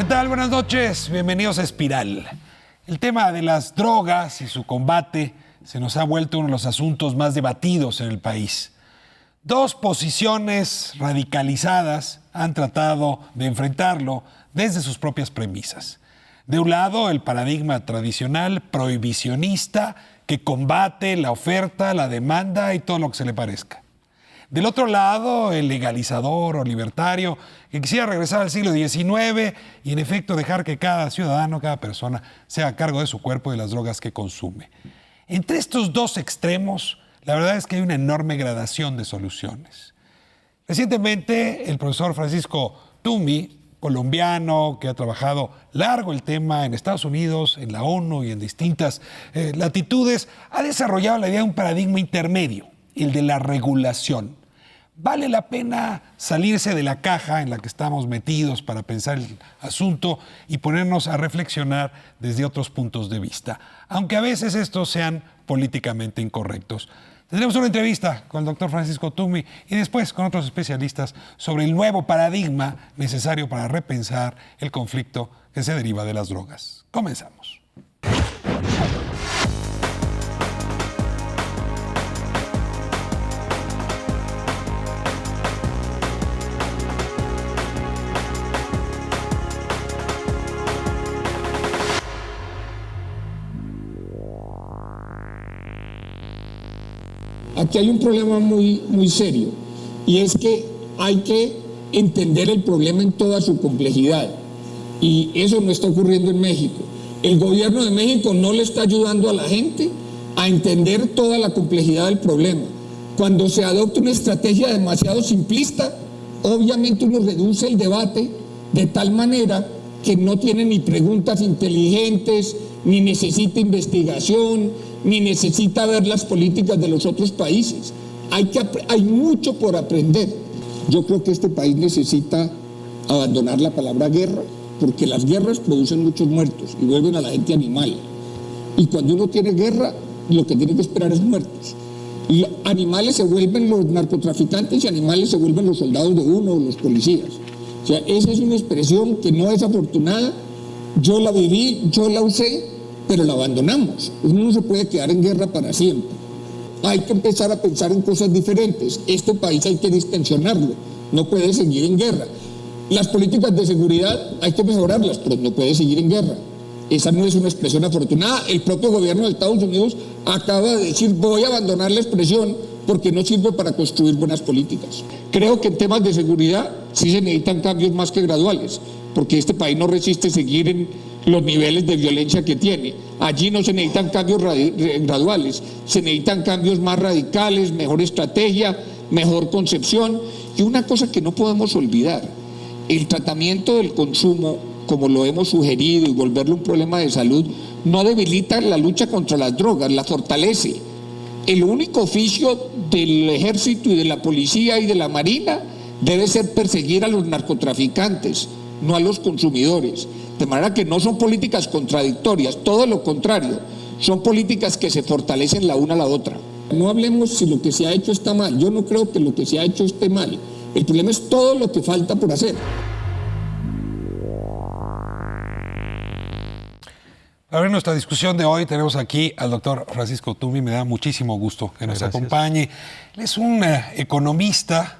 tal? Buenas noches. Bienvenidos a Espiral. El tema de las drogas y su combate se nos ha vuelto uno de los asuntos más debatidos en el país. Dos posiciones radicalizadas han tratado de enfrentarlo desde sus propias premisas. De un lado, el paradigma tradicional prohibicionista que combate la oferta, la demanda y todo lo que se le parezca. Del otro lado, el legalizador o libertario que quisiera regresar al siglo XIX y en efecto dejar que cada ciudadano, cada persona se haga cargo de su cuerpo y de las drogas que consume. Entre estos dos extremos, la verdad es que hay una enorme gradación de soluciones. Recientemente, el profesor Francisco Tumi, colombiano que ha trabajado largo el tema en Estados Unidos, en la ONU y en distintas latitudes, ha desarrollado la idea de un paradigma intermedio, el de la regulación. ¿Vale la pena salirse de la caja en la que estamos metidos para pensar el asunto y ponernos a reflexionar desde otros puntos de vista, aunque a veces estos sean políticamente incorrectos? Tendremos una entrevista con el doctor Francisco Tumi y después con otros especialistas sobre el nuevo paradigma necesario para repensar el conflicto que se deriva de las drogas. Comenzamos. Aquí hay un problema muy serio, y es que hay que entender el problema en toda su complejidad, y eso no está ocurriendo en México. El gobierno de México no le está ayudando a la gente a entender toda la complejidad del problema. Cuando se adopta una estrategia demasiado simplista, obviamente uno reduce el debate de tal manera que no tiene ni preguntas inteligentes, ni necesita investigación, ni necesita ver las políticas de los otros países. Hay mucho por aprender. Yo creo que este país necesita abandonar la palabra guerra, porque las guerras producen muchos muertos y vuelven a la gente animal. Y cuando uno tiene guerra, lo que tiene que esperar es muertos. Y animales se vuelven los narcotraficantes y animales se vuelven los soldados de uno o los policías. O sea, esa es una expresión que no es afortunada. Yo la viví, yo la usé, pero la abandonamos. Uno no se puede quedar en guerra para siempre. Hay que empezar a pensar en cosas diferentes. Este país hay que distensionarlo, no puede seguir en guerra. Las políticas de seguridad hay que mejorarlas, pero no puede seguir en guerra. Esa no es una expresión afortunada. El propio gobierno de Estados Unidos acaba de decir: voy a abandonar la expresión porque no sirve para construir buenas políticas. Creo que en temas de seguridad sí se necesitan cambios más que graduales, porque este país no resiste seguir en los niveles de violencia que tiene. Allí no se necesitan cambios graduales, se necesitan cambios más radicales, mejor estrategia, mejor concepción. Y una cosa que no podemos olvidar: el tratamiento del consumo, como lo hemos sugerido, y volverlo un problema de salud, no debilita la lucha contra las drogas, la fortalece. El único oficio del ejército y de la policía y de la marina debe ser perseguir a los narcotraficantes, no a los consumidores. De manera que no son políticas contradictorias, todo lo contrario, son políticas que se fortalecen la una a la otra. No hablemos si lo que se ha hecho está mal. Yo no creo que lo que se ha hecho esté mal. El problema es todo lo que falta por hacer. Para ver nuestra discusión de hoy tenemos aquí al doctor Francisco Tumi. Me da muchísimo gusto que nos acompañe. Él es un economista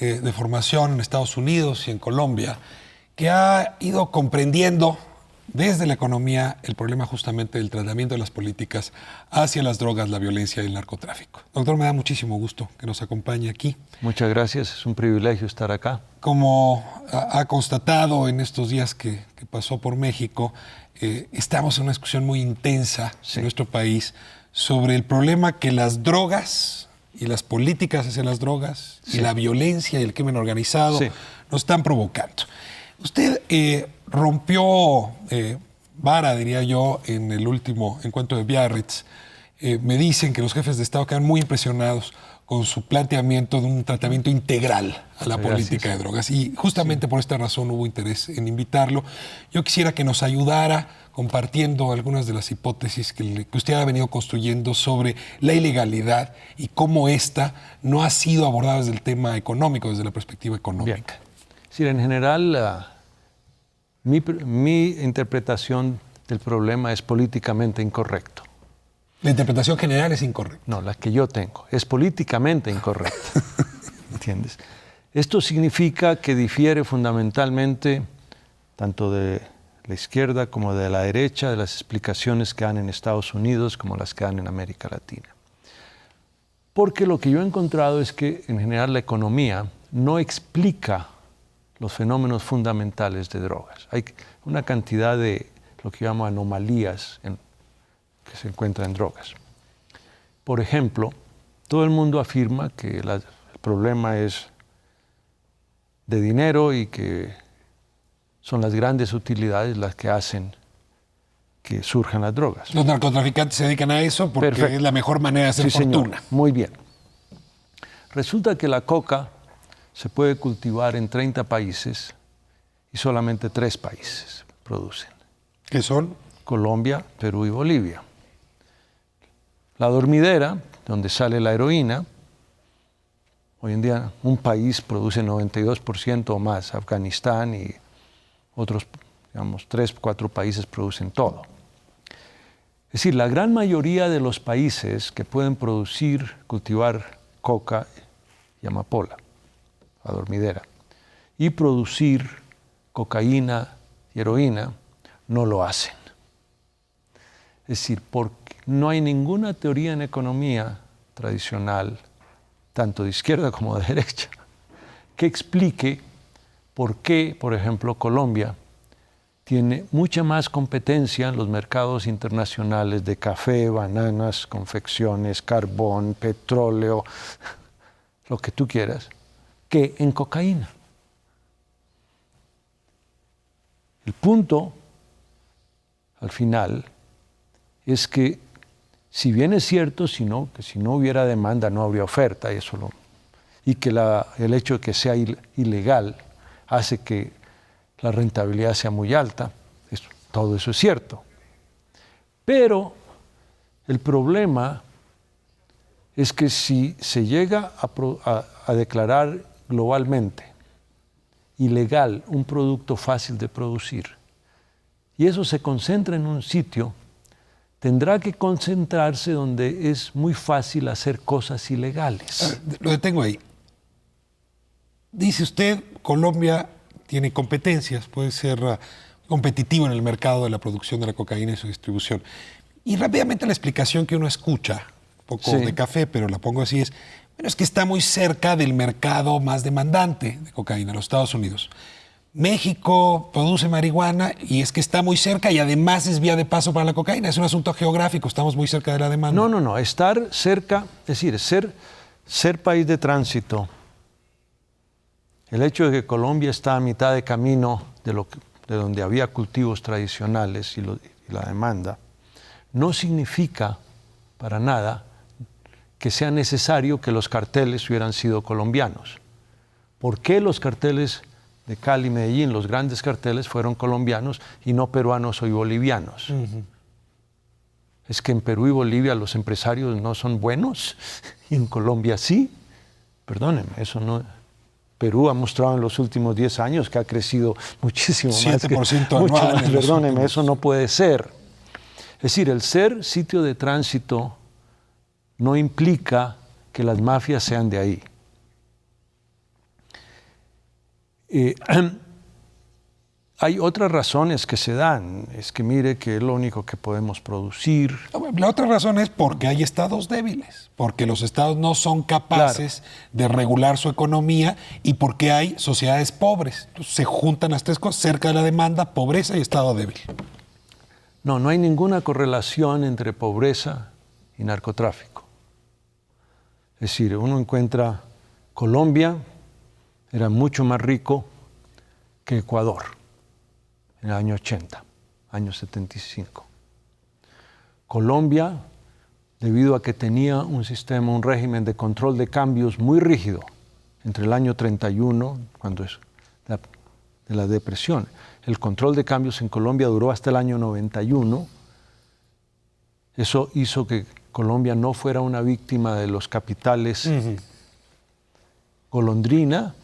de formación en Estados Unidos y en Colombia, que ha ido comprendiendo desde la economía el problema justamente del tratamiento de las políticas hacia las drogas, la violencia y el narcotráfico. Doctor, me da muchísimo gusto que nos acompañe aquí. Muchas gracias, es un privilegio estar acá. Como ha constatado en estos días que pasó por México, estamos en una discusión muy intensa en nuestro país sobre el problema que las drogas y las políticas hacia las drogas y la violencia y el crimen organizado nos están provocando. Usted rompió vara, diría yo, en el último encuentro de Biarritz. Me dicen que los jefes de Estado quedan muy impresionados con su planteamiento de un tratamiento integral a la política de drogas. Y justamente por esta razón hubo interés en invitarlo. Yo quisiera que nos ayudara compartiendo algunas de las hipótesis que usted ha venido construyendo sobre la ilegalidad y cómo esta no ha sido abordada desde el tema económico, desde la perspectiva económica. Bien. Es decir, en general, Mi interpretación del problema es políticamente incorrecto. La interpretación general es incorrecta. No, la que yo tengo es políticamente incorrecta. ¿Entiendes? Esto significa que difiere fundamentalmente tanto de la izquierda como de la derecha de las explicaciones que dan en Estados Unidos como las que dan en América Latina. Porque lo que yo he encontrado es que en general la economía no explica los fenómenos fundamentales de drogas. Hay una cantidad de lo que llamo anomalías que se encuentran en drogas. Por ejemplo, todo el mundo afirma que el problema es de dinero y que son las grandes utilidades las que hacen que surjan las drogas. Los narcotraficantes se dedican a eso porque Perfecto. es la mejor manera de hacer fortuna. Señor. Muy bien. Resulta que la coca se puede cultivar en 30 países y solamente 3 países producen. ¿Qué son? Colombia, Perú y Bolivia. La dormidera, donde sale la heroína, hoy en día un país produce 92% o más, Afganistán y otros, digamos, 3, 4 países producen todo. Es decir, la gran mayoría de los países que pueden cultivar coca y amapola, la dormidera, y producir cocaína y heroína, no lo hacen. Es decir, porque no hay ninguna teoría en economía tradicional, tanto de izquierda como de derecha, que explique por qué, por ejemplo, Colombia tiene mucha más competencia en los mercados internacionales de café, bananas, confecciones, carbón, petróleo, lo que tú quieras, que en cocaína. El punto, al final, es que si bien es cierto, que si no hubiera demanda no habría oferta, y que el hecho de que sea ilegal hace que la rentabilidad sea muy alta, todo eso es cierto. Pero el problema es que si se llega a declarar globalmente ilegal un producto fácil de producir, y eso se concentra en un sitio, tendrá que concentrarse donde es muy fácil hacer cosas ilegales. Lo detengo ahí. Dice usted, Colombia tiene competencias, puede ser competitivo en el mercado de la producción de la cocaína y su distribución. Y rápidamente la explicación que uno escucha, un poco Sí. de café, pero la pongo así, es que está muy cerca del mercado más demandante de cocaína, los Estados Unidos. México produce marihuana y es que está muy cerca y además es vía de paso para la cocaína. Es un asunto geográfico, estamos muy cerca de la demanda. No, estar cerca, es decir, ser país de tránsito. El hecho de que Colombia está a mitad de camino de donde había cultivos tradicionales y la demanda, no significa para nada que sea necesario que los carteles hubieran sido colombianos. ¿Por qué los carteles de Cali y Medellín, los grandes carteles, fueron colombianos y no peruanos o bolivianos? Uh-huh. ¿Es que en Perú y Bolivia los empresarios no son buenos y en Colombia sí? Perdónenme, eso no... Perú ha mostrado en los últimos 10 años que ha crecido muchísimo 7% mucho anual. más. Perdónenme, eso no puede ser. Es decir, el ser sitio de tránsito no implica que las mafias sean de ahí. Hay otras razones que se dan. Es que mire que es lo único que podemos producir. La otra razón es porque hay estados débiles, porque los estados no son capaces de regular su economía y porque hay sociedades pobres. Entonces, se juntan las tres cosas, cerca de la demanda, pobreza y estado débil. No hay ninguna correlación entre pobreza y narcotráfico. Es decir, uno encuentra Colombia era mucho más rico que Ecuador en el año 80, año 75. Colombia, debido a que tenía un régimen de control de cambios muy rígido entre el año 31, cuando es de la depresión, el control de cambios en Colombia duró hasta el año 91. Eso hizo que Colombia no fuera una víctima de los capitales golondrina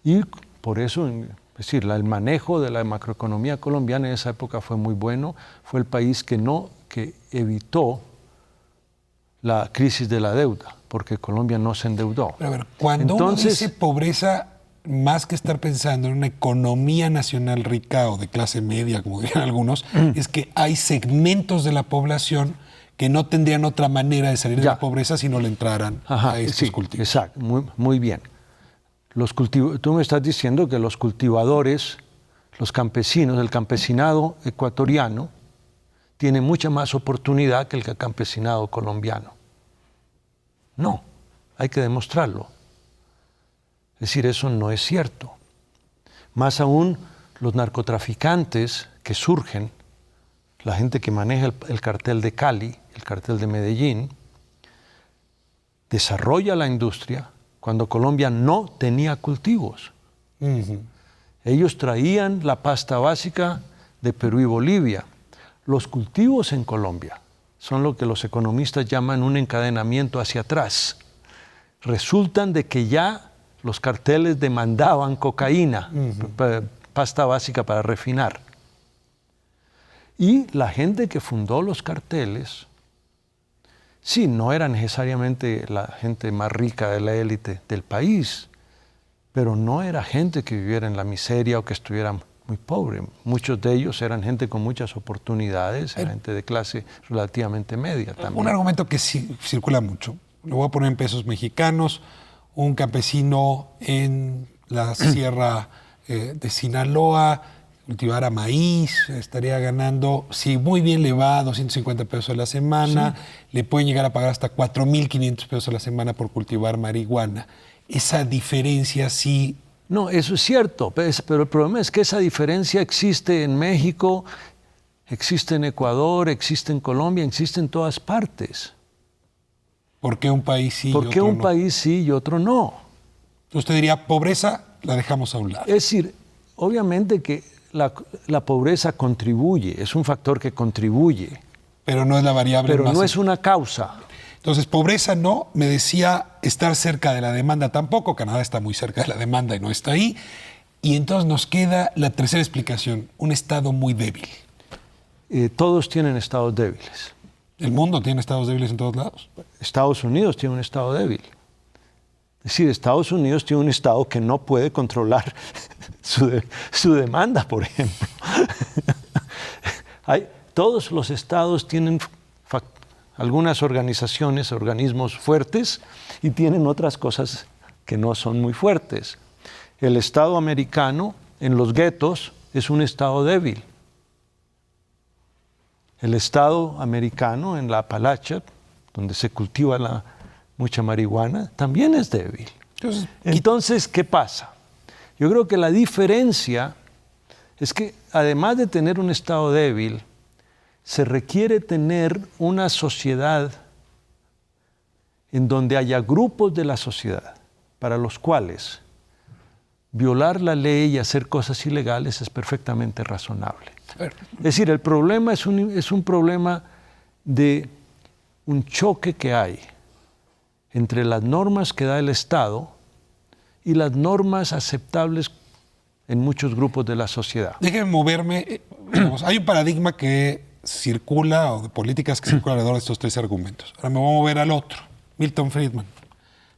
y por eso Es decir, el manejo de la macroeconomía colombiana en esa época fue muy bueno. Fue el país que evitó la crisis de la deuda, porque Colombia no se endeudó. Pero a ver, cuando uno dice pobreza, más que estar pensando en una economía nacional rica o de clase media, como dirían algunos, es que hay segmentos de la población que no tendrían otra manera de salir de la pobreza si no le entraran a estos cultivos. Exacto, muy bien. Tú me estás diciendo que los cultivadores, los campesinos, el campesinado ecuatoriano, tiene mucha más oportunidad que el campesinado colombiano. No, hay que demostrarlo. Es decir, eso no es cierto. Más aún, los narcotraficantes que surgen, la gente que maneja el cartel de Cali, el cartel de Medellín, desarrolla la industria cuando Colombia no tenía cultivos. Ellos traían la pasta básica de Perú y Bolivia. Los cultivos en Colombia son lo que los economistas llaman un encadenamiento hacia atrás. Resultan de que ya los carteles demandaban cocaína, pasta básica para refinar. Y la gente que fundó los carteles, sí, no era necesariamente la gente más rica de la élite del país, pero no era gente que viviera en la miseria o que estuviera muy pobre. Muchos de ellos eran gente con muchas oportunidades, era gente de clase relativamente media también. Un argumento que circula mucho, lo voy a poner en pesos mexicanos: un campesino en la sierra de Sinaloa cultivara maíz, estaría ganando, si muy bien le va, 250 pesos a la semana, le pueden llegar a pagar hasta 4,500 pesos a la semana por cultivar marihuana. Esa diferencia sí... No, eso es cierto, pero el problema es que esa diferencia existe en México, existe en Ecuador, existe en Colombia, existe en todas partes. ¿Por qué un país sí y otro no? ¿Por qué un país sí y otro no? Usted diría, pobreza, la dejamos a un lado. Es decir, obviamente que la pobreza contribuye, es un factor que contribuye. Pero no es la variable Pero más... no es una causa. Entonces, pobreza no, me decía, estar cerca de la demanda tampoco. Canadá está muy cerca de la demanda y no está ahí. Y entonces nos queda la tercera explicación, un Estado muy débil. Todos tienen estados débiles. ¿El mundo tiene estados débiles en todos lados? Estados Unidos tiene un estado débil. Es decir, Estados Unidos tiene un estado que no puede controlar su demanda, por ejemplo. Todos los estados tienen algunas organizaciones, organismos fuertes, y tienen otras cosas que no son muy fuertes. El Estado americano, en los guetos, es un Estado débil. El Estado americano, en la Appalachia, donde se cultiva mucha marihuana, también es débil. Entonces, ¿qué pasa? Yo creo que la diferencia es que, además de tener un Estado débil, se requiere tener una sociedad en donde haya grupos de la sociedad para los cuales violar la ley y hacer cosas ilegales es perfectamente razonable. Es decir, el problema es un problema de un choque que hay entre las normas que da el Estado y las normas aceptables en muchos grupos de la sociedad. Déjenme moverme. Hay un paradigma que circula, o de políticas que circulan alrededor de estos tres argumentos. Ahora me voy a mover al otro. Milton Friedman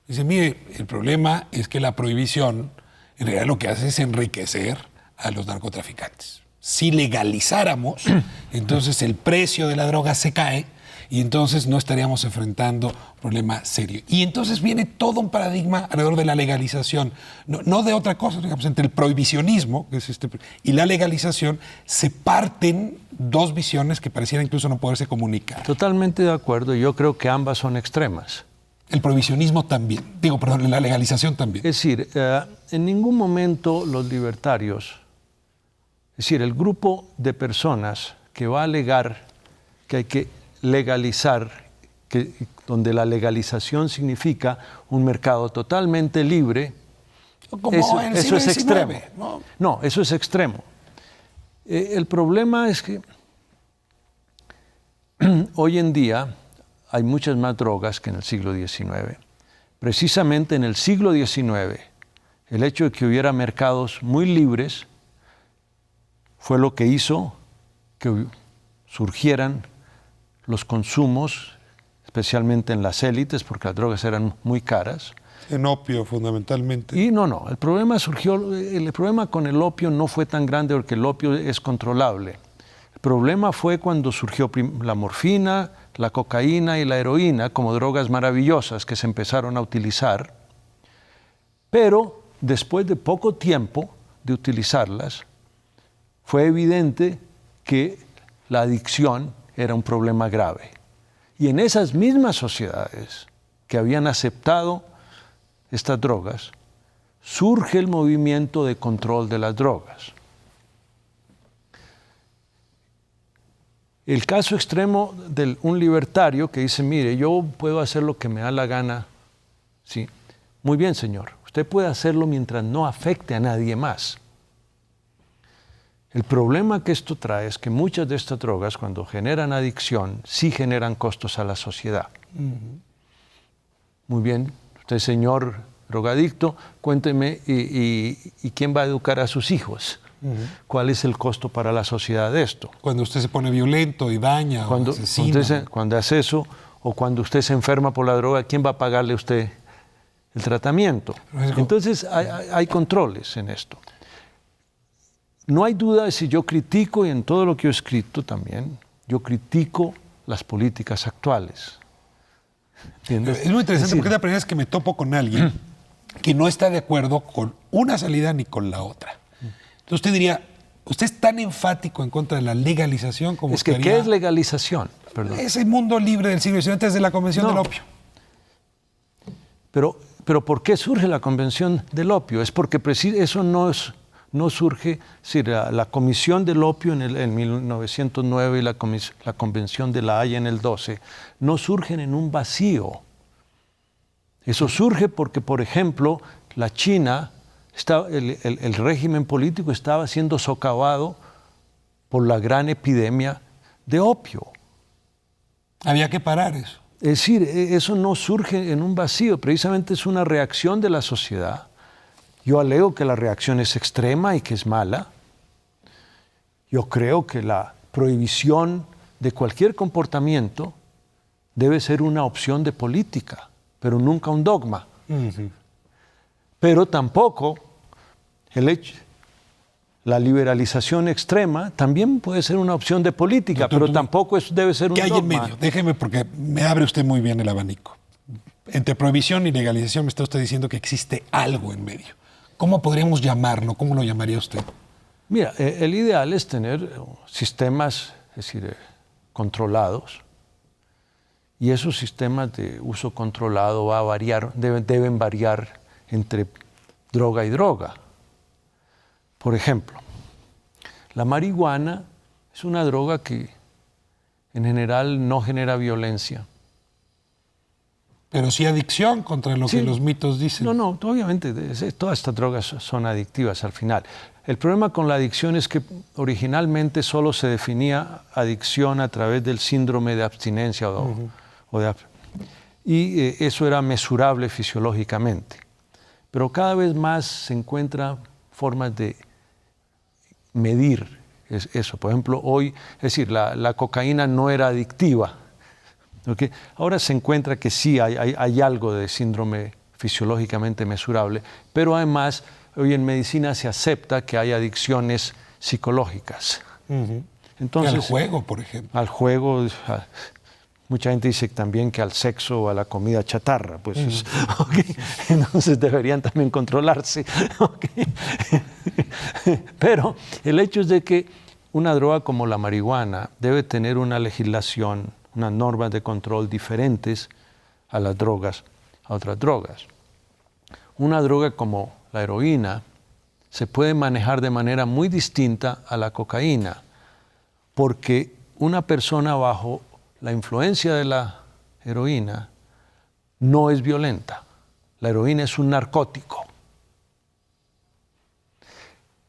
dice, mire, el problema es que la prohibición en realidad lo que hace es enriquecer a los narcotraficantes. Si legalizáramos, entonces el precio de la droga se cae y entonces no estaríamos enfrentando un problema serio. Y entonces viene todo un paradigma alrededor de la legalización, no de otra cosa, digamos, entre el prohibicionismo que es y la legalización se parten dos visiones que parecieran incluso no poderse comunicar. Totalmente de acuerdo, yo creo que ambas son extremas. El prohibicionismo también, la legalización también. Es decir, en ningún momento los libertarios, es decir, el grupo de personas que va a alegar que hay que legalizar, donde la legalización significa un mercado totalmente libre, eso es extremo. No, eso es extremo. El problema es que hoy en día hay muchas más drogas que en el siglo XIX. Precisamente en el siglo XIX el hecho de que hubiera mercados muy libres fue lo que hizo que surgieran los consumos, especialmente en las élites, porque las drogas eran muy caras. En opio, fundamentalmente. Y el problema con el opio no fue tan grande porque el opio es controlable. El problema fue cuando surgió la morfina, la cocaína y la heroína como drogas maravillosas que se empezaron a utilizar, pero después de poco tiempo de utilizarlas, fue evidente que la adicción era un problema grave. Y en esas mismas sociedades que habían aceptado estas drogas, surge el movimiento de control de las drogas. El caso extremo de un libertario que dice, mire, yo puedo hacer lo que me da la gana. Sí, muy bien, señor. Usted puede hacerlo mientras no afecte a nadie más. El problema que esto trae es que muchas de estas drogas, cuando generan adicción, sí generan costos a la sociedad. Muy bien, usted, señor drogadicto, cuénteme, ¿y quién va a educar a sus hijos? ¿Cuál es el costo para la sociedad de esto? Cuando usted se pone violento y daña o asesina. Cuando hace eso, o cuando usted se enferma por la droga, ¿quién va a pagarle a usted el tratamiento? Entonces hay controles en esto. No hay duda de si yo critico, y en todo lo que yo he escrito también, yo critico las políticas actuales. ¿Entiendes? Es muy interesante porque es la primera vez que me topo con alguien que no está de acuerdo con una salida ni con la otra. Entonces usted diría, ¿usted es tan enfático en contra de la legalización como que ¿qué es legalización? Perdón. Ese mundo libre del siglo XIX antes de la Convención del Opio. Pero ¿por qué surge la Convención del Opio? Es porque eso no surge, la Comisión del Opio en 1909 y la Convención de la Haya en el 12, no surgen en un vacío. Eso surge porque, por ejemplo, la China, el régimen político estaba siendo socavado por la gran epidemia de opio. Había que parar eso. Es decir, eso no surge en un vacío, precisamente es una reacción de la sociedad. Yo alego que la reacción es extrema y que es mala. Yo creo que la prohibición de cualquier comportamiento debe ser una opción de política, pero nunca un dogma. Pero tampoco la liberalización extrema también puede ser una opción de política, Doctor, pero tampoco eso debe ser un dogma. ¿Qué hay en medio? Déjeme, porque me abre usted muy bien el abanico. Entre prohibición y legalización me está usted diciendo que existe algo en medio. ¿Cómo podríamos llamarlo? ¿Cómo lo llamaría usted? Mira, el ideal es tener sistemas, controlados. Y esos sistemas de uso controlado va a variar, deben variar entre droga y droga. Por ejemplo, la marihuana es una droga que en general no genera violencia. Pero sí adicción contra lo que los mitos dicen. No, obviamente, todas estas drogas son adictivas al final. El problema con la adicción es que originalmente solo se definía adicción a través del síndrome de abstinencia y eso era mesurable fisiológicamente. Pero cada vez más se encuentran formas de medir eso. Por ejemplo, hoy, es decir, la cocaína no era adictiva. ¿Okay? Ahora se encuentra que sí hay algo de síndrome fisiológicamente mesurable, pero además hoy en medicina se acepta que hay adicciones psicológicas. Entonces, al juego, por ejemplo. Al juego, mucha gente dice también que al sexo o a la comida chatarra, pues okay. Entonces deberían también controlarse. Okay. Pero el hecho es de que una droga como la marihuana debe tener una legislación, unas normas de control diferentes a las drogas, a otras drogas. Una droga como la heroína se puede manejar de manera muy distinta a la cocaína, porque una persona bajo la influencia de la heroína no es violenta. La heroína es un narcótico.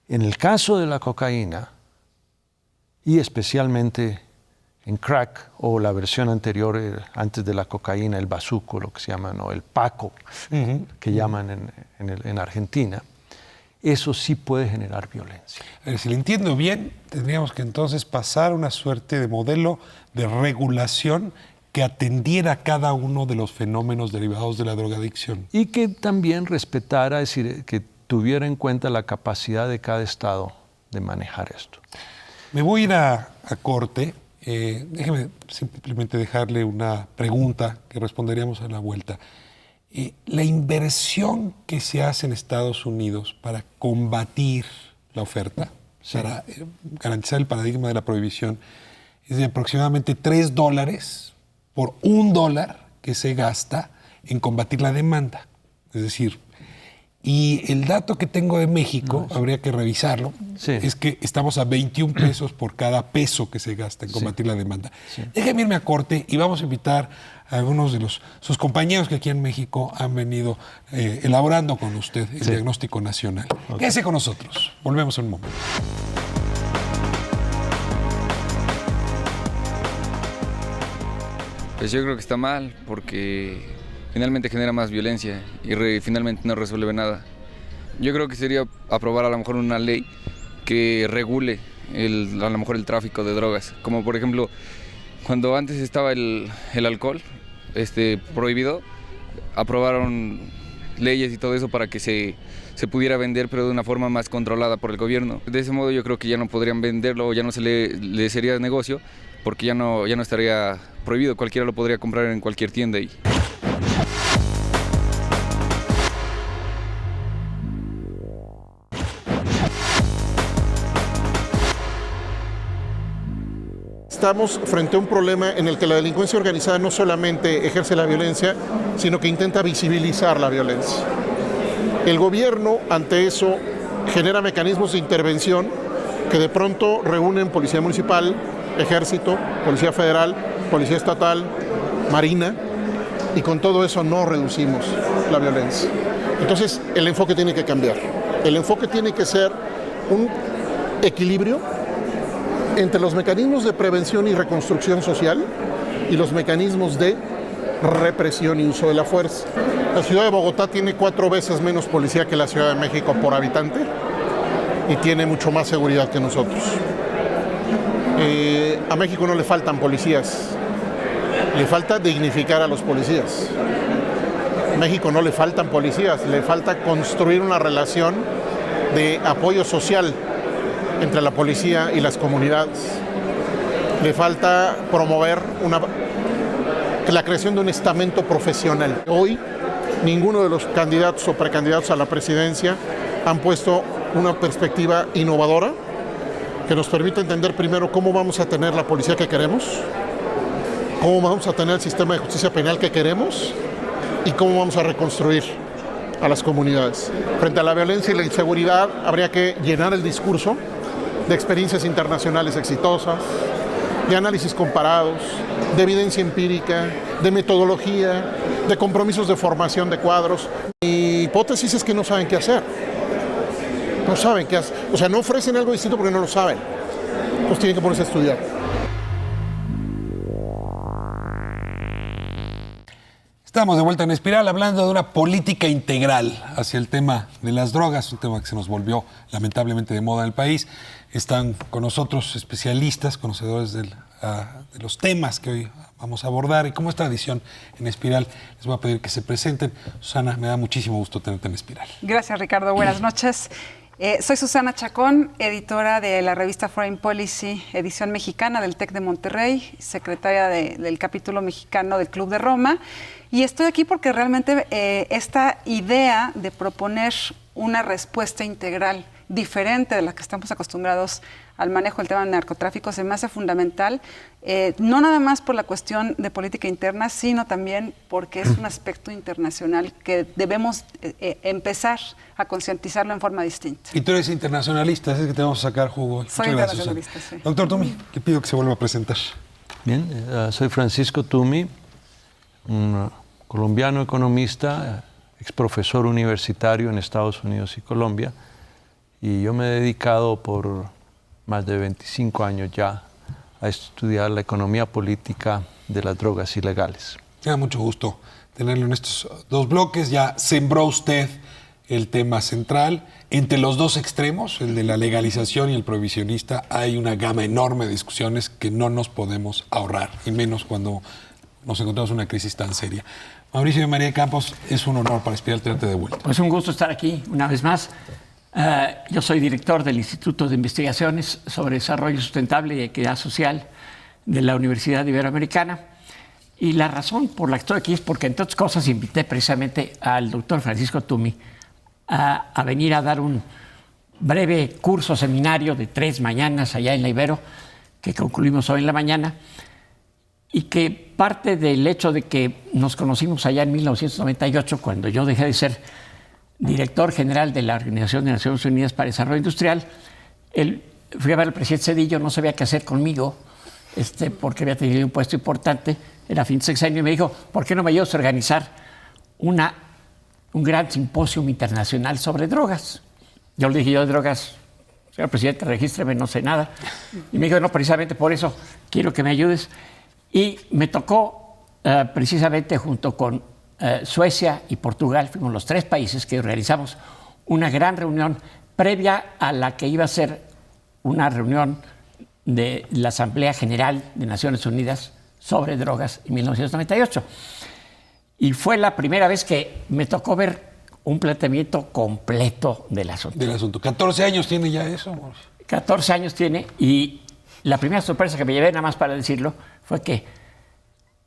En el caso de la cocaína, y especialmente en crack, o la versión anterior, antes de la cocaína, el bazuco, lo que se llama, ¿no? El paco, que llaman en Argentina, eso sí puede generar violencia. Si lo entiendo bien, tendríamos que entonces pasar una suerte de modelo de regulación que atendiera a cada uno de los fenómenos derivados de la drogadicción. Y que también respetara, es decir, que tuviera en cuenta la capacidad de cada estado de manejar esto. Me voy a ir a corte. Déjeme simplemente dejarle una pregunta que responderíamos a la vuelta. La inversión que se hace en Estados Unidos para combatir la oferta, para garantizar el paradigma de la prohibición, es de aproximadamente $3 por $1 que se gasta en combatir la demanda. Es decir, y el dato que tengo de México, habría que revisarlo, es que estamos a 21 pesos por cada peso que se gasta en combatir la demanda. Déjeme irme a corte y vamos a invitar a algunos de sus compañeros que aquí en México han venido elaborando con usted el diagnóstico nacional. Quédese con nosotros. Volvemos en un momento. Pues yo creo que está mal porque finalmente genera más violencia y finalmente no resuelve nada. Yo creo que sería aprobar a lo mejor una ley que regule a lo mejor el tráfico de drogas. Como por ejemplo, cuando antes estaba el alcohol prohibido, aprobaron leyes y todo eso para que se pudiera vender, pero de una forma más controlada por el gobierno. De ese modo yo creo que ya no podrían venderlo o ya no se le sería negocio, porque ya no estaría prohibido, cualquiera lo podría comprar en cualquier tienda. Estamos frente a un problema en el que la delincuencia organizada no solamente ejerce la violencia, sino que intenta visibilizar la violencia. El gobierno, ante eso, genera mecanismos de intervención que de pronto reúnen Policía Municipal, Ejército, Policía Federal, Policía Estatal, Marina, y con todo eso no reducimos la violencia. Entonces, el enfoque tiene que cambiar. El enfoque tiene que ser un equilibrio entre los mecanismos de prevención y reconstrucción social y los mecanismos de represión y uso de la fuerza. La ciudad de Bogotá tiene 4 veces menos policía que la Ciudad de México por habitante y tiene mucho más seguridad que nosotros. A México no le faltan policías, le falta dignificar a los policías. A México no le faltan policías, le falta construir una relación de apoyo social entre la policía y las comunidades. Le falta promover la creación de un estamento profesional. Hoy, ninguno de los candidatos o precandidatos a la presidencia han puesto una perspectiva innovadora que nos permite entender primero cómo vamos a tener la policía que queremos, cómo vamos a tener el sistema de justicia penal que queremos y cómo vamos a reconstruir a las comunidades. Frente a la violencia y la inseguridad, habría que llenar el discurso de experiencias internacionales exitosas, de análisis comparados, de evidencia empírica, de metodología, de compromisos de formación de cuadros. Mi hipótesis es que no saben qué hacer. No saben qué hacer. O sea, no ofrecen algo distinto porque no lo saben. Pues tienen que ponerse a estudiar. Estamos de vuelta en Espiral hablando de una política integral hacia el tema de las drogas, un tema que se nos volvió lamentablemente de moda en el país. Están con nosotros especialistas, conocedores de los temas que hoy vamos a abordar y como es tradición en Espiral, les voy a pedir que se presenten. Susana, me da muchísimo gusto tenerte en Espiral. Gracias, Ricardo. Buenas noches. Soy Susana Chacón, editora de la revista Foreign Policy, edición mexicana del TEC de Monterrey, secretaria del capítulo mexicano del Club de Roma. Y estoy aquí porque realmente esta idea de proponer una respuesta integral diferente de la que estamos acostumbrados al manejo del tema del narcotráfico se me hace fundamental, no nada más por la cuestión de política interna, sino también porque es un aspecto internacional que debemos empezar a concientizarlo en forma distinta. Y tú eres internacionalista, así que te vamos a sacar jugo. Soy internacionalista, sí. Doctor Toomey, le pido que se vuelva a presentar. Bien, soy Francisco Toomey, un colombiano economista, ex profesor universitario en Estados Unidos y Colombia, y yo me he dedicado por más de 25 años ya a estudiar la economía política de las drogas ilegales. Me da mucho gusto tenerlo en estos dos bloques. Ya sembró usted el tema central. Entre los dos extremos, el de la legalización y el prohibicionista, hay una gama enorme de discusiones que no nos podemos ahorrar, y menos cuando nos encontramos en una crisis tan seria. Mauricio de María Campos, es un honor para Espiral tenerte de vuelta. Pues un gusto estar aquí una vez más. Yo soy director del Instituto de Investigaciones sobre Desarrollo Sustentable y Equidad Social de la Universidad Iberoamericana. Y la razón por la que estoy aquí es porque, entre otras cosas, invité precisamente al doctor Francisco Tumi a venir a dar un breve curso seminario de 3 mañanas allá en la Ibero, que concluimos hoy en la mañana, y que parte del hecho de que nos conocimos allá en 1998, cuando yo dejé de ser director general de la Organización de Naciones Unidas para el Desarrollo Industrial, él fui a ver al presidente Zedillo, no sabía qué hacer conmigo, porque había tenido un puesto importante, era fin de sexenio, y me dijo, ¿por qué no me ayudas a organizar un gran simposio internacional sobre drogas? Yo le dije, yo de drogas, señor presidente, regístreme, no sé nada. Y me dijo, no, precisamente por eso quiero que me ayudes. Y me tocó precisamente junto con Suecia y Portugal, fuimos los 3 países que realizamos una gran reunión previa a la que iba a ser una reunión de la Asamblea General de Naciones Unidas sobre drogas en 1998. Y fue la primera vez que me tocó ver un planteamiento completo del asunto. 14 años tiene ya eso. 14 años tiene, y la primera sorpresa que me llevé, nada más para decirlo, fue que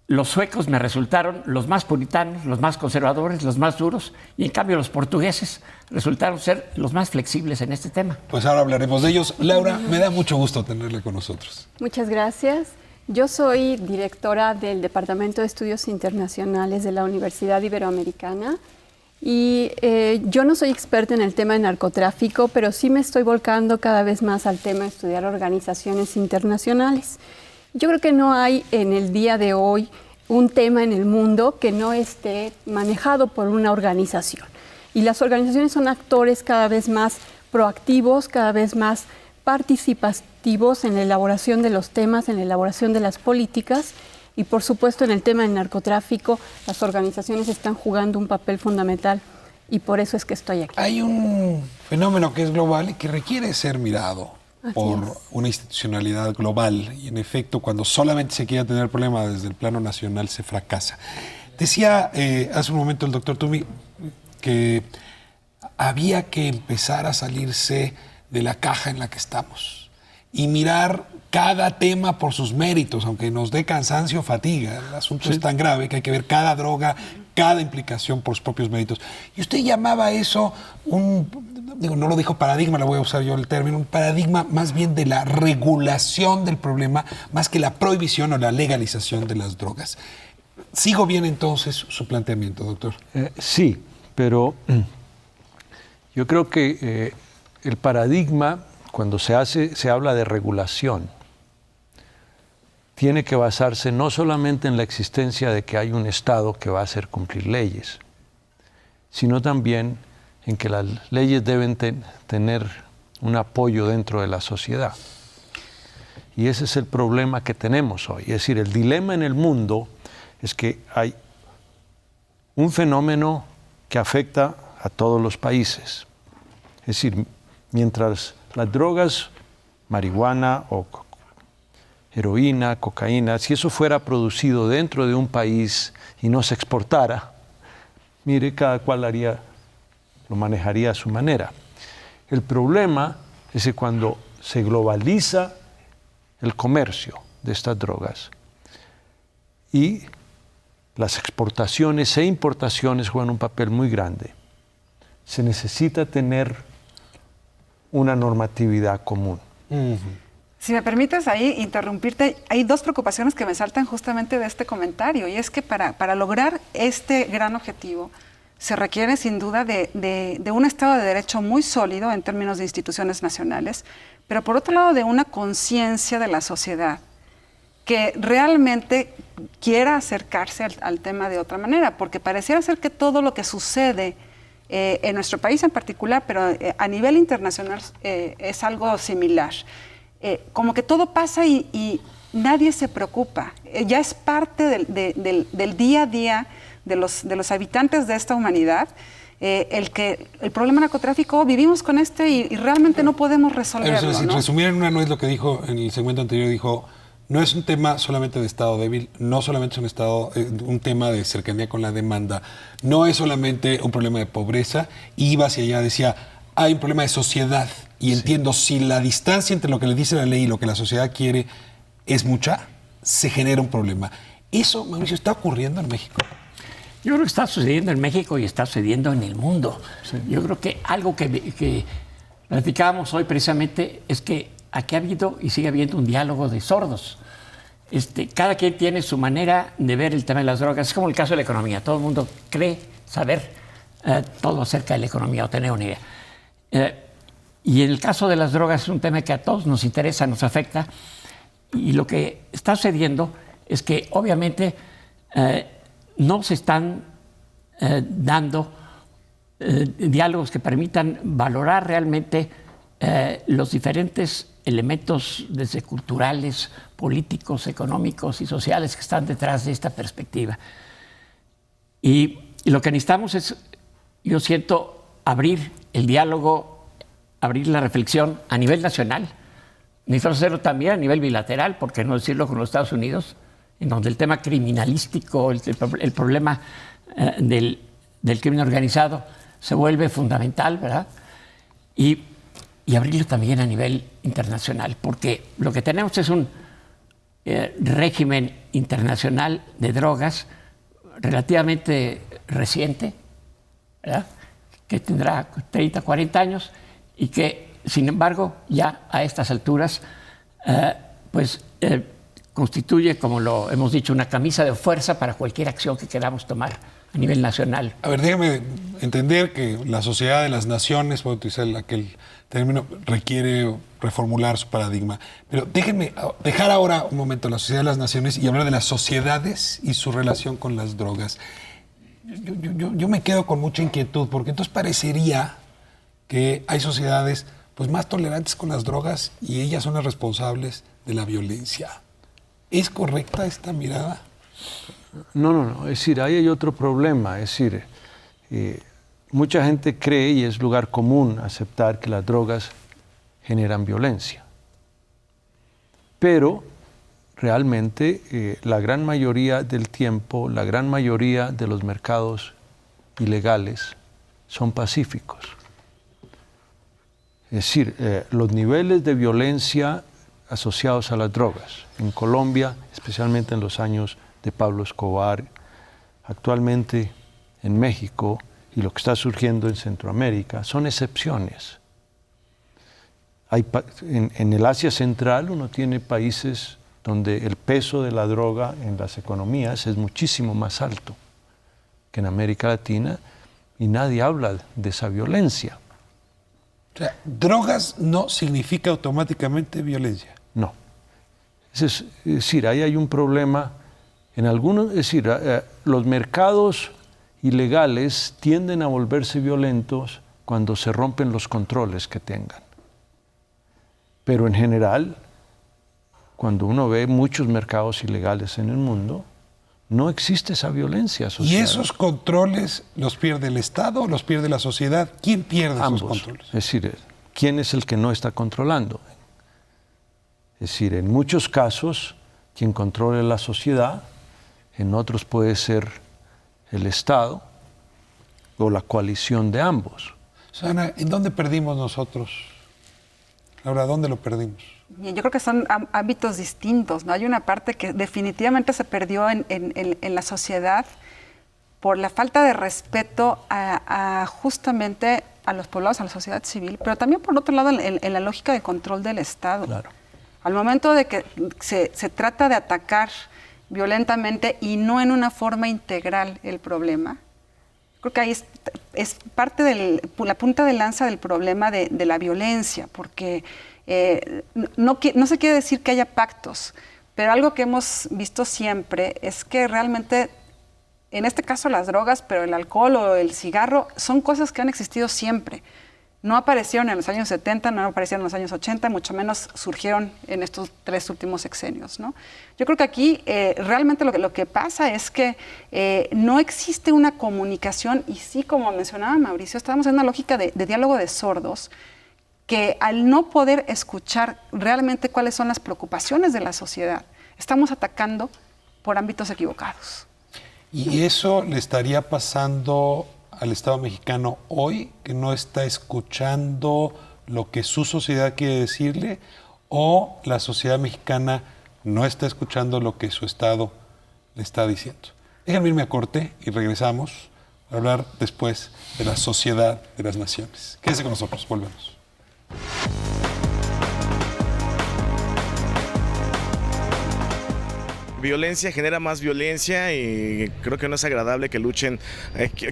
los suecos me resultaron los más puritanos, los más conservadores, los más duros, y en cambio los portugueses resultaron ser los más flexibles en este tema. Pues ahora hablaremos de ellos. Laura, me da mucho gusto tenerle con nosotros. Muchas gracias. Yo soy directora del Departamento de Estudios Internacionales de la Universidad Iberoamericana y yo no soy experta en el tema de narcotráfico, pero sí me estoy volcando cada vez más al tema de estudiar organizaciones internacionales. Yo creo que no hay en el día de hoy un tema en el mundo que no esté manejado por una organización. Y las organizaciones son actores cada vez más proactivos, cada vez más participativos en la elaboración de los temas, en la elaboración de las políticas, y por supuesto en el tema del narcotráfico las organizaciones están jugando un papel fundamental, y por eso es que estoy aquí. Hay un fenómeno que es global y que requiere ser mirado por una institucionalidad global, y en efecto cuando solamente se quiere tener el problema desde el plano nacional se fracasa. Decía hace un momento el doctor Tumi que había que empezar a salirse de la caja en la que estamos y mirar cada tema por sus méritos, aunque nos dé cansancio o fatiga. El asunto es tan grave que hay que ver cada droga, cada implicación por sus propios méritos. Y usted llamaba eso no lo dijo paradigma, lo voy a usar yo el término, un paradigma más bien de la regulación del problema, más que la prohibición o la legalización de las drogas. ¿Sigo bien entonces su planteamiento, doctor? Sí, pero yo creo que el paradigma, cuando se habla de regulación, tiene que basarse no solamente en la existencia de que hay un Estado que va a hacer cumplir leyes, sino también en que las leyes deben tener un apoyo dentro de la sociedad. Y ese es el problema que tenemos hoy. Es decir, el dilema en el mundo es que hay un fenómeno que afecta a todos los países. Es decir, mientras las drogas, marihuana o heroína, cocaína, si eso fuera producido dentro de un país y no se exportara, mire, cada cual lo manejaría a su manera. El problema es que cuando se globaliza el comercio de estas drogas y las exportaciones e importaciones juegan un papel muy grande, se necesita tener una normatividad común. Si me permites ahí interrumpirte, hay 2 preocupaciones que me saltan justamente de este comentario, y es que para lograr este gran objetivo se requiere sin duda de un Estado de Derecho muy sólido en términos de instituciones nacionales, pero por otro lado de una conciencia de la sociedad que realmente quiera acercarse al tema de otra manera, porque pareciera ser que todo lo que sucede en nuestro país en particular, pero a nivel internacional es algo similar. Como que todo pasa y nadie se preocupa. Ya es parte del día a día de los habitantes de esta humanidad. El problema del narcotráfico, vivimos con y realmente no podemos resolverlo. Si resumir en una nuez lo que dijo en el segmento anterior, dijo, no es un tema solamente de Estado débil, no solamente es un tema de cercanía con la demanda, no es solamente un problema de pobreza, iba hacia allá, decía, hay un problema de sociedad. Y entiendo, si la distancia entre lo que le dice la ley y lo que la sociedad quiere es mucha, se genera un problema. Eso, Mauricio, ¿está ocurriendo en México? Yo creo que está sucediendo en México y está sucediendo en el mundo. Sí. Yo creo que algo que platicábamos hoy precisamente es que aquí ha habido y sigue habiendo un diálogo de sordos. Cada quien tiene su manera de ver el tema de las drogas. Es como el caso de la economía. Todo el mundo cree saber todo acerca de la economía o tener una idea. Y en el caso de las drogas es un tema que a todos nos interesa, nos afecta. Y lo que está sucediendo es que obviamente no se están dando diálogos que permitan valorar realmente los diferentes elementos desde culturales, políticos, económicos y sociales que están detrás de esta perspectiva. Y lo que necesitamos es, yo siento, abrir el diálogo, abrir la reflexión a nivel nacional. Necesitamos hacerlo también a nivel bilateral, por qué no decirlo con los Estados Unidos, en donde el tema criminalístico, el problema del crimen organizado se vuelve fundamental, ¿verdad? Y abrirlo también a nivel internacional, porque lo que tenemos es un régimen internacional de drogas relativamente reciente, ¿verdad? Que tendrá 30, 40 años y que, sin embargo, ya a estas alturas, constituye, como lo hemos dicho, una camisa de fuerza para cualquier acción que queramos tomar a nivel nacional. A ver, déjame entender que la sociedad de las naciones, puedo utilizar aquel término, requiere reformular su paradigma. Pero déjenme dejar ahora un momento la sociedad de las naciones y hablar de las sociedades y su relación con las drogas. Yo me quedo con mucha inquietud, porque entonces parecería que hay sociedades pues más tolerantes con las drogas y ellas son las responsables de la violencia. ¿Es correcta esta mirada? No. Es decir, ahí hay otro problema. Es decir, mucha gente cree, y es lugar común aceptar, que las drogas generan violencia. Pero realmente la gran mayoría del tiempo, la gran mayoría de los mercados ilegales son pacíficos. Es decir, los niveles de violencia asociados a las drogas en Colombia, especialmente en los años de Pablo Escobar, actualmente en México y lo que está surgiendo en Centroamérica, son excepciones. En el Asia Central uno tiene países donde el peso de la droga en las economías es muchísimo más alto que en América Latina y nadie habla de esa violencia. O sea, drogas no significa automáticamente violencia. No. Es decir, ahí hay un problema en algunos, es decir, los mercados ilegales tienden a volverse violentos cuando se rompen los controles que tengan. Pero en general, cuando uno ve muchos mercados ilegales en el mundo, no existe esa violencia asociada. ¿Y esos controles los pierde el Estado o los pierde la sociedad? ¿Quién pierde Ambos. esos controles? Es decir, ¿quién es el que no está controlando? Es decir, en muchos casos, quien controla la sociedad, en otros puede ser el Estado o la coalición de ambos. Susana, ¿en dónde perdimos nosotros? Laura, ¿dónde lo perdimos? Yo creo que son ámbitos distintos, ¿no? Hay una parte que definitivamente se perdió en la sociedad por la falta de respeto justamente a los poblados, a la sociedad civil, pero también por otro lado en la lógica de control del Estado. Claro. Al momento de que se trata de atacar violentamente y no en una forma integral el problema, creo que ahí es parte de la punta de lanza del problema de la violencia, porque no se quiere decir que haya pactos, pero algo que hemos visto siempre es que realmente, en este caso las drogas, pero el alcohol o el cigarro, son cosas que han existido siempre. No aparecieron en los años 70, no aparecieron en los años 80, mucho menos surgieron en estos 3 últimos sexenios, ¿no? Yo creo que aquí realmente lo que pasa es que no existe una comunicación y sí, como mencionaba Mauricio, estamos en una lógica de diálogo de sordos que al no poder escuchar realmente cuáles son las preocupaciones de la sociedad, estamos atacando por ámbitos equivocados. ¿Y eso le estaría pasando al Estado mexicano hoy, que no está escuchando lo que su sociedad quiere decirle, o la sociedad mexicana no está escuchando lo que su Estado le está diciendo? Déjenme irme a corte y regresamos a hablar después de la sociedad de las naciones. Quédense con nosotros, volvemos. Violencia genera más violencia y creo que no es agradable que luchen,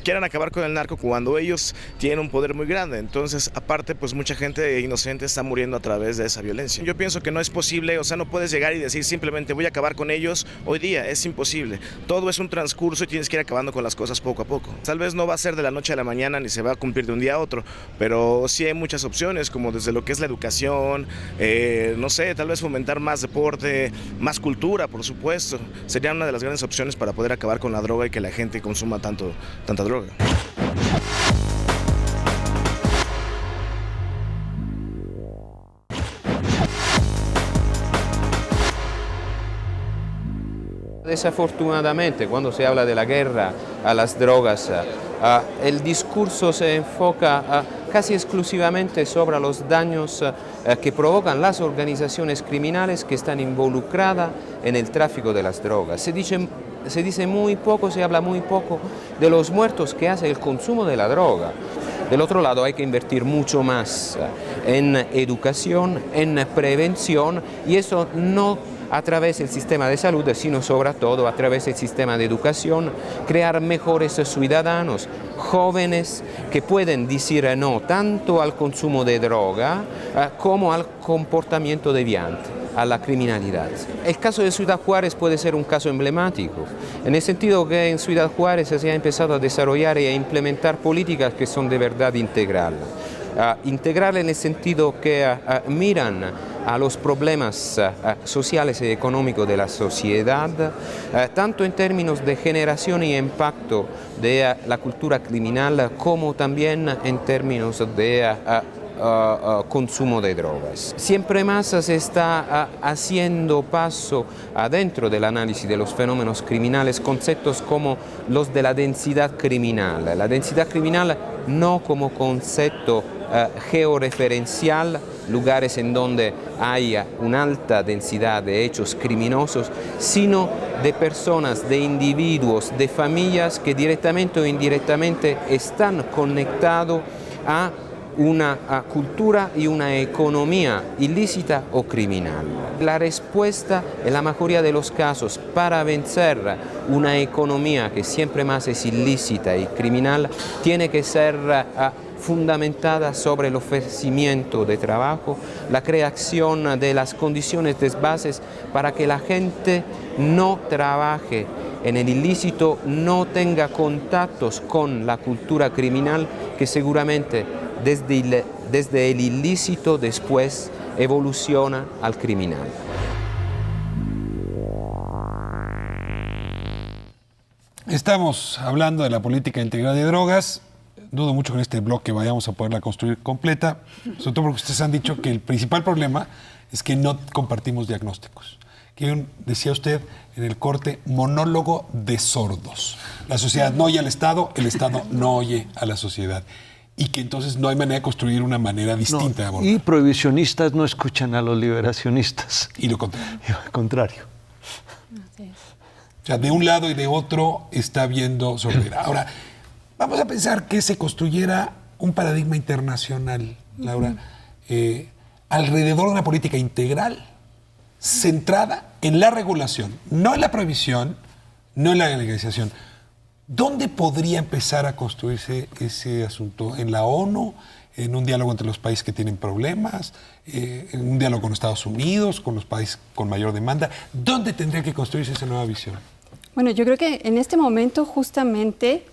quieran acabar con el narco cuando ellos tienen un poder muy grande. Entonces, aparte, pues mucha gente inocente está muriendo a través de esa violencia. Yo pienso que no es posible, o sea, no puedes llegar y decir simplemente voy a acabar con ellos hoy día, es imposible. Todo es un transcurso y tienes que ir acabando con las cosas poco a poco. Tal vez no va a ser de la noche a la mañana ni se va a cumplir de un día a otro, pero sí hay muchas opciones, como desde lo que es la educación, no sé, tal vez fomentar más deporte, más cultura, por supuesto. Sería una de las grandes opciones para poder acabar con la droga y que la gente consuma tanta droga. Desafortunadamente, cuando se habla de la guerra a las drogas, el discurso se enfoca casi exclusivamente sobre los daños que provocan las organizaciones criminales que están involucradas en el tráfico de las drogas. Se dice muy poco, se habla muy poco de los muertos que hace el consumo de la droga. Del otro lado hay que invertir mucho más en educación, en prevención, y eso no a través del sistema de salud, sino sobre todo a través del sistema de educación, crear mejores ciudadanos, jóvenes que pueden decir no tanto al consumo de droga como al comportamiento deviante, a la criminalidad. El caso de Ciudad Juárez puede ser un caso emblemático, en el sentido que en Ciudad Juárez se ha empezado a desarrollar y a implementar políticas que son de verdad integrales. Integral en el sentido que miran a los problemas sociales y económicos de la sociedad, tanto en términos de generación y impacto de la cultura criminal, como también en términos de consumo de drogas. Siempre más se está haciendo paso adentro del análisis de los fenómenos criminales conceptos como los de la densidad criminal. La densidad criminal no como concepto georreferencial, lugares en donde hay una alta densidad de hechos criminosos, sino de personas, de individuos, de familias que directamente o indirectamente están conectados a una cultura y una economía ilícita o criminal. La respuesta, en la mayoría de los casos, para vencer una economía que siempre más es ilícita y criminal, tiene que ser fundamentada sobre el ofrecimiento de trabajo, la creación de las condiciones de bases para que la gente no trabaje en el ilícito, no tenga contactos con la cultura criminal que seguramente desde el ilícito después evoluciona al criminal. Estamos hablando de la política integral de drogas. Dudo mucho que en este bloque vayamos a poderla construir completa, sobre todo porque ustedes han dicho que el principal problema es que no compartimos diagnósticos. Que decía usted en el corte, monólogo de sordos. La sociedad no oye al Estado, el Estado no oye a la sociedad. Y que entonces no hay manera de construir una manera distinta de abordar. Y prohibicionistas no escuchan a los liberacionistas. Y lo contrario. Y lo contrario. O sea, de un lado y de otro está habiendo sordera. Ahora, vamos a pensar que se construyera un paradigma internacional, Laura, alrededor de una política integral centrada en la regulación, no en la prohibición, no en la legalización. ¿Dónde podría empezar a construirse ese asunto? ¿En la ONU? ¿En un diálogo entre los países que tienen problemas? ¿En un diálogo con Estados Unidos, con los países con mayor demanda? ¿Dónde tendría que construirse esa nueva visión? Bueno, yo creo que en este momento justamente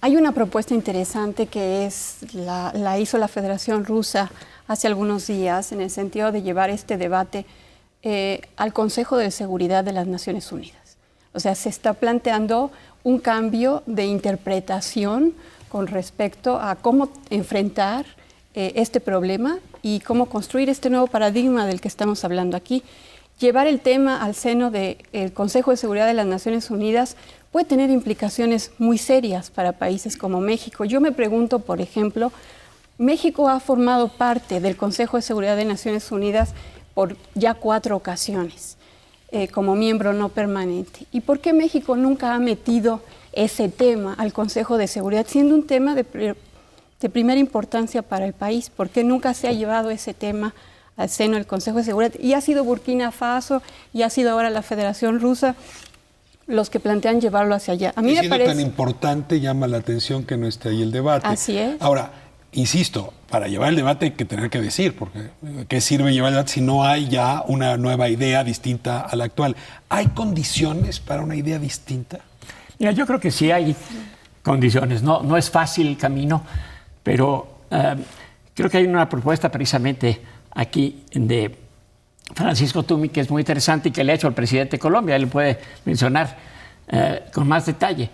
Hay una propuesta interesante que la hizo la Federación Rusa hace algunos días en el sentido de llevar este debate al Consejo de Seguridad de las Naciones Unidas. O sea, se está planteando un cambio de interpretación con respecto a cómo enfrentar este problema y cómo construir este nuevo paradigma del que estamos hablando aquí. Llevar el tema al seno del Consejo de Seguridad de las Naciones Unidas puede tener implicaciones muy serias para países como México. Yo me pregunto, por ejemplo, México ha formado parte del Consejo de Seguridad de Naciones Unidas por ya 4 ocasiones como miembro no permanente. ¿Y por qué México nunca ha metido ese tema al Consejo de Seguridad, siendo un tema de primera importancia para el país? ¿Por qué nunca se ha llevado ese tema al seno del Consejo de Seguridad? Y ha sido Burkina Faso y ha sido ahora la Federación Rusa los que plantean llevarlo hacia allá. A mí me parece tan importante, llama la atención que no esté ahí el debate. Así es. Ahora, insisto, para llevar el debate hay que tener que decir, porque ¿qué sirve llevar el debate si no hay ya una nueva idea distinta a la actual? ¿Hay condiciones para una idea distinta? Mira, yo creo que sí hay condiciones. No es fácil el camino, pero creo que hay una propuesta precisamente aquí de Francisco Tumi que es muy interesante y que le ha hecho al presidente de Colombia. Él puede mencionar con más detalle,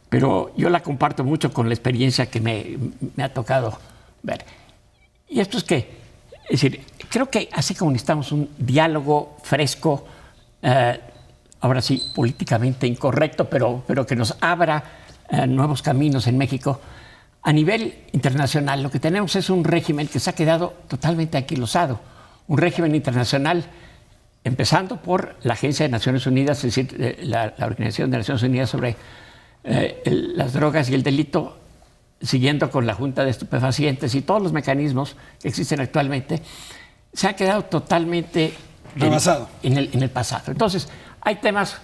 pero yo la comparto mucho con la experiencia que me ha tocado ver. Y esto es que, es decir, creo que así como necesitamos un diálogo fresco, ahora sí, políticamente incorrecto, pero que nos abra nuevos caminos en México. A nivel internacional, lo que tenemos es un régimen que se ha quedado totalmente anquilosado. Un régimen internacional, empezando por la Agencia de Naciones Unidas, es decir, la Organización de Naciones Unidas sobre las drogas y el delito, siguiendo con la Junta de Estupefacientes y todos los mecanismos que existen actualmente, se ha quedado totalmente rebasado en el pasado. Entonces, hay temas,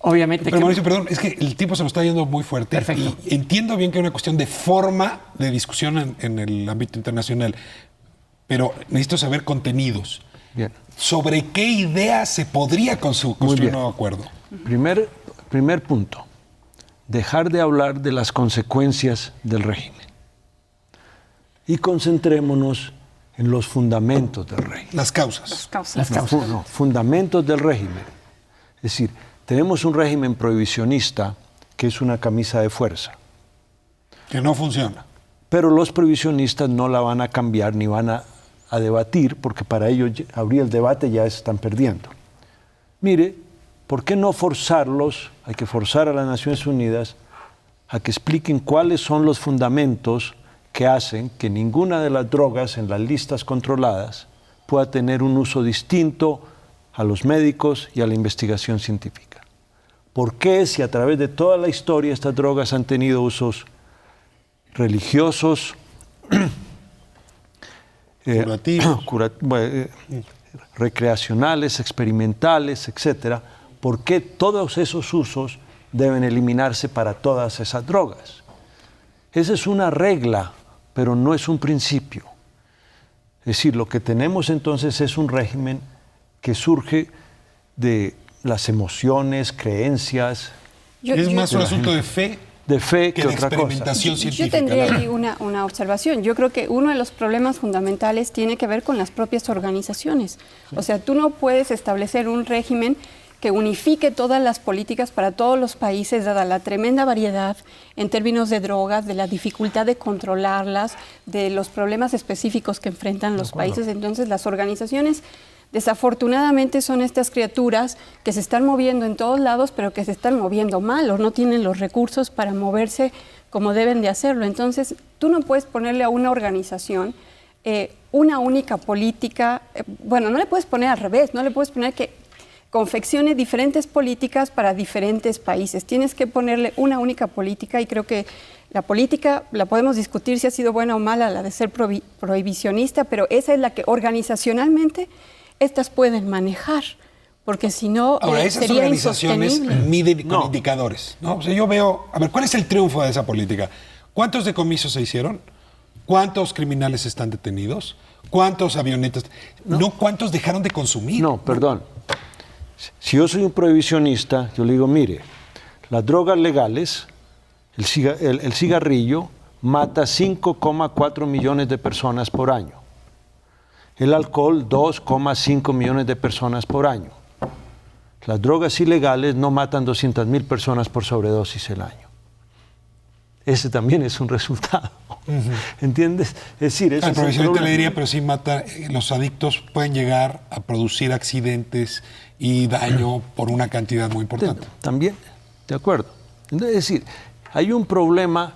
obviamente... Pero Mauricio, perdón, es que el tiempo se nos está yendo muy fuerte. Perfecto. Y entiendo bien que hay una cuestión de forma de discusión en el ámbito internacional, pero necesito saber contenidos. Bien. ¿Sobre qué idea se podría construir un nuevo acuerdo? Primer punto, dejar de hablar de las consecuencias del régimen y concentrémonos en los fundamentos del régimen. Las causas. No, fundamentos del régimen. Es decir, tenemos un régimen prohibicionista que es una camisa de fuerza. Que no funciona. Pero los prohibicionistas no la van a cambiar ni van a debatir, porque para ellos abrir el debate ya están perdiendo. Mire, ¿por qué no forzarlos? Hay que forzar a las Naciones Unidas a que expliquen cuáles son los fundamentos que hacen que ninguna de las drogas en las listas controladas pueda tener un uso distinto a los médicos y a la investigación científica. ¿Por qué, si a través de toda la historia estas drogas han tenido usos religiosos, recreacionales, experimentales, etcétera, por qué todos esos usos deben eliminarse para todas esas drogas? Esa es una regla, pero no es un principio. Es decir, lo que tenemos entonces es un régimen que surge de las emociones, creencias. Es más un asunto de fe. De fe que de otra experimentación cosa. científica. Yo tendría ahí una observación. Yo creo que uno de los problemas fundamentales tiene que ver con las propias organizaciones. O sea, tú no puedes establecer un régimen que unifique todas las políticas para todos los países, dada la tremenda variedad en términos de drogas, de la dificultad de controlarlas, de los problemas específicos que enfrentan los países. Entonces, las organizaciones, desafortunadamente, son estas criaturas que se están moviendo en todos lados, pero que se están moviendo mal o no tienen los recursos para moverse como deben de hacerlo. Entonces, tú no puedes ponerle a una organización una única política. Bueno, no le puedes poner al revés, no le puedes poner que confeccione diferentes políticas para diferentes países. Tienes que ponerle una única política y creo que la política la podemos discutir si ha sido buena o mala, la de ser prohibicionista, pero esa es la que organizacionalmente estas pueden manejar, porque si no Ahora, esas sería organizaciones insostenible. miden con indicadores, ¿no? O sea, yo veo, a ver, ¿cuál es el triunfo de esa política? ¿Cuántos decomisos se hicieron? ¿Cuántos criminales están detenidos? ¿Cuántos avionetas? No, ¿cuántos dejaron de consumir? No, perdón. Si yo soy un prohibicionista, yo le digo, mire, las drogas legales El cigarrillo mata 5,4 millones de personas por año. El alcohol, 2,5 millones de personas por año. Las drogas ilegales no matan 200.000 personas por sobredosis el año. Ese también es un resultado. ¿Entiendes? Es decir, el profesional le diría, pero sí mata, los adictos pueden llegar a producir accidentes y daño por una cantidad muy importante. También, de acuerdo. Es decir, hay un problema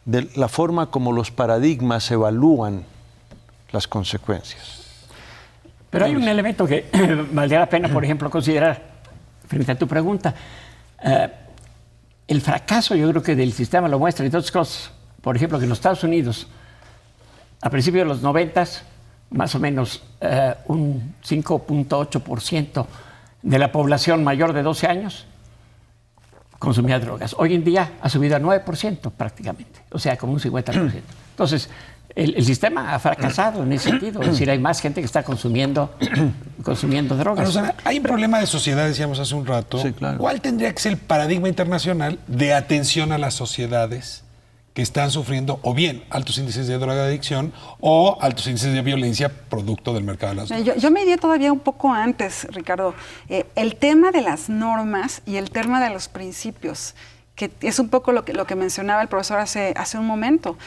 de la forma como los paradigmas evalúan las consecuencias. Pero hay un elemento que valdría la pena, por ejemplo, considerar frente a tu pregunta. El fracaso, yo creo que del sistema lo muestra, entre otras cosas. Por ejemplo, que en los Estados Unidos, a principios de los 90s, más o menos un 5.8% de la población mayor de 12 años consumía drogas. Hoy en día ha subido a 9% prácticamente, o sea, como un 50%. Entonces, el sistema ha fracasado en ese sentido. Es decir, hay más gente que está consumiendo drogas. Bueno, hay un problema de sociedad, decíamos hace un rato. Sí, claro. ¿Cuál tendría que ser el paradigma internacional de atención a las sociedades que están sufriendo o bien altos índices de drogadicción o altos índices de violencia producto del mercado de las drogas? Yo me iría todavía un poco antes, Ricardo. El tema de las normas y el tema de los principios, que es un poco lo que mencionaba el profesor hace un momento.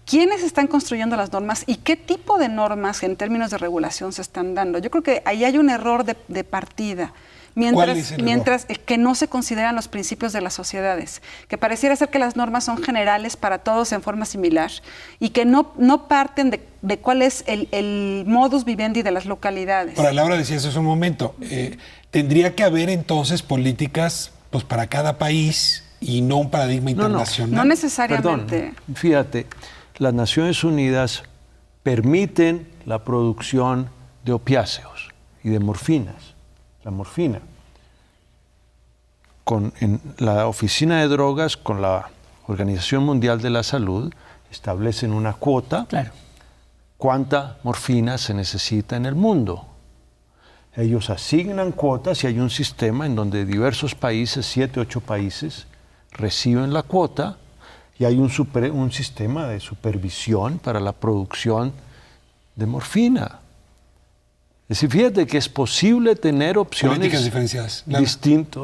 ¿Quiénes están construyendo las normas y qué tipo de normas en términos de regulación se están dando? Yo creo que ahí hay un error de partida. Mientras que no se consideran los principios de las sociedades, que pareciera ser que las normas son generales para todos en forma similar y que no parten de cuál es el modus vivendi de las localidades. Ahora, Laura decía eso hace un momento, tendría que haber entonces políticas pues, para cada país y no un paradigma internacional. No necesariamente. Perdón, fíjate, las Naciones Unidas permiten la producción de opiáceos y de morfinas. La morfina. En la Oficina de Drogas, con la Organización Mundial de la Salud, establecen una cuota. Claro. ¿Cuánta morfina se necesita en el mundo? Ellos asignan cuotas y hay un sistema en donde diversos países, 7, 8 países, reciben la cuota y hay un sistema de supervisión para la producción de morfina. Es decir, fíjate que es posible tener opciones diferenciadas distintas.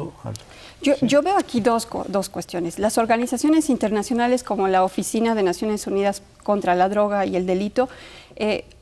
Yo veo aquí dos cuestiones. Las organizaciones internacionales como la Oficina de Naciones Unidas contra la Droga y el Delito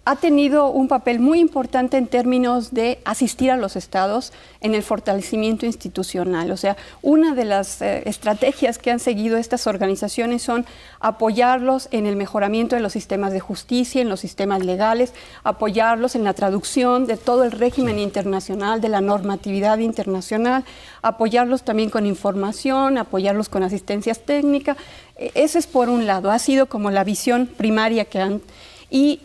ha tenido un papel muy importante en términos de asistir a los estados en el fortalecimiento institucional. O sea, una de las estrategias que han seguido estas organizaciones son apoyarlos en el mejoramiento de los sistemas de justicia, en los sistemas legales, apoyarlos en la traducción de todo el régimen internacional, de la normatividad internacional, apoyarlos también con información, apoyarlos con asistencias técnicas. Eso es por un lado, ha sido como la visión primaria que han... Y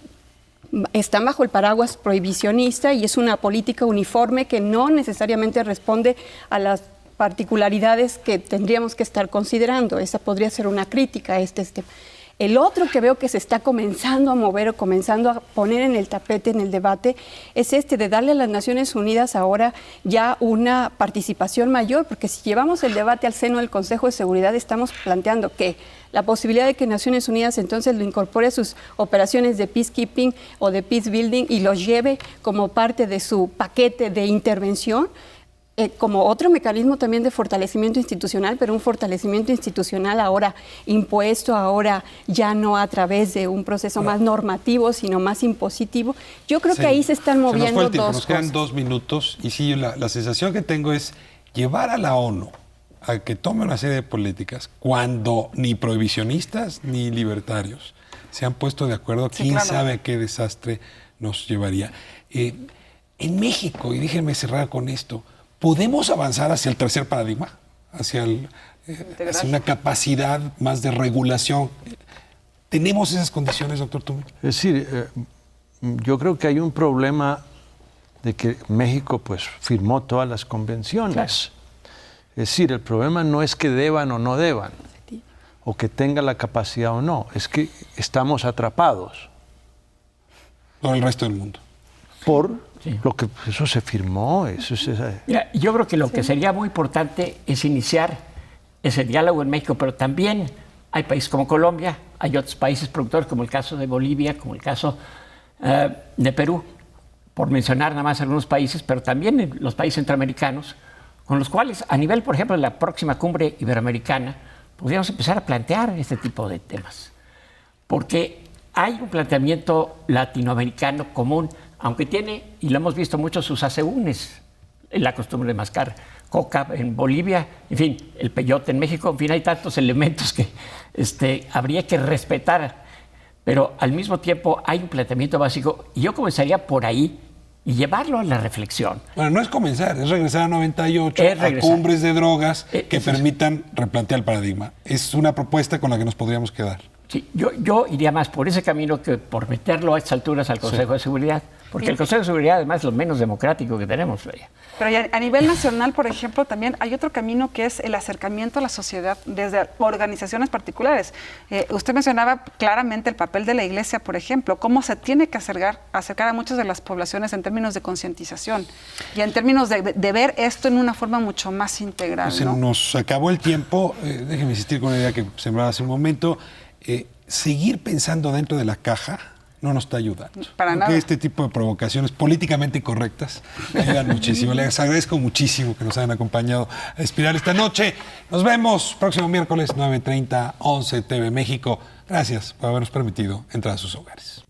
están bajo el paraguas prohibicionista y es una política uniforme que no necesariamente responde a las particularidades que tendríamos que estar considerando. Esa podría ser una crítica a este. El otro que veo que se está comenzando a mover o comenzando a poner en el tapete, en el debate, es de darle a las Naciones Unidas ahora ya una participación mayor, porque si llevamos el debate al seno del Consejo de Seguridad, estamos planteando que la posibilidad de que Naciones Unidas entonces lo incorpore a sus operaciones de peacekeeping o de peace building y los lleve como parte de su paquete de intervención, como otro mecanismo también de fortalecimiento institucional, pero un fortalecimiento institucional ahora impuesto, ahora ya no a través de un proceso más normativo, sino más impositivo. Yo creo que ahí se están moviendo dos cosas. Nos quedan 2 minutos y sí, la sensación que tengo es llevar a la ONU a que tome una serie de políticas cuando ni prohibicionistas ni libertarios se han puesto de acuerdo. ¿Quién sabe a qué desastre nos llevaría? En México, y déjenme cerrar con esto, ¿podemos avanzar hacia el tercer paradigma? Hacia una capacidad más de regulación. ¿Tenemos esas condiciones, doctor Tumbe? Es decir, yo creo que hay un problema de que México pues, firmó todas las convenciones. Claro. Es decir, el problema no es que deban o no deban, o que tenga la capacidad o no, es que estamos atrapados. Por el resto del mundo. Por lo que eso se firmó. Mira, yo creo que lo que sería muy importante es iniciar ese diálogo en México, pero también hay países como Colombia, hay otros países productores como el caso de Bolivia, como el caso de Perú, por mencionar nada más algunos países, pero también los países centroamericanos, con los cuales a nivel, por ejemplo, de la próxima cumbre iberoamericana, podríamos empezar a plantear este tipo de temas. Porque hay un planteamiento latinoamericano común, aunque tiene, y lo hemos visto mucho, sus asegúnes, la costumbre de mascar coca en Bolivia, en fin, el peyote en México, en fin, hay tantos elementos que habría que respetar, pero al mismo tiempo hay un planteamiento básico, y yo comenzaría por ahí y llevarlo a la reflexión. Bueno, no es comenzar, es regresar a 98, a cumbres de drogas que permitan replantear el paradigma. Es una propuesta con la que nos podríamos quedar. Sí, yo iría más por ese camino que por meterlo a estas alturas al Consejo de Seguridad, porque el Consejo de Seguridad además es lo menos democrático que tenemos. Pero ya a nivel nacional, por ejemplo, también hay otro camino que es el acercamiento a la sociedad desde organizaciones particulares. Usted mencionaba claramente el papel de la Iglesia, por ejemplo, cómo se tiene que acercar a muchas de las poblaciones en términos de concientización y en términos de ver esto en una forma mucho más integral. Se nos acabó el tiempo. Déjeme insistir con una idea que sembraba hace un momento. Seguir pensando dentro de la caja no nos está ayudando. Para nada. Este tipo de provocaciones políticamente incorrectas ayudan muchísimo. Les agradezco muchísimo que nos hayan acompañado a Espiral esta noche. Nos vemos próximo miércoles 9:30, 11 TV México. Gracias por habernos permitido entrar a sus hogares.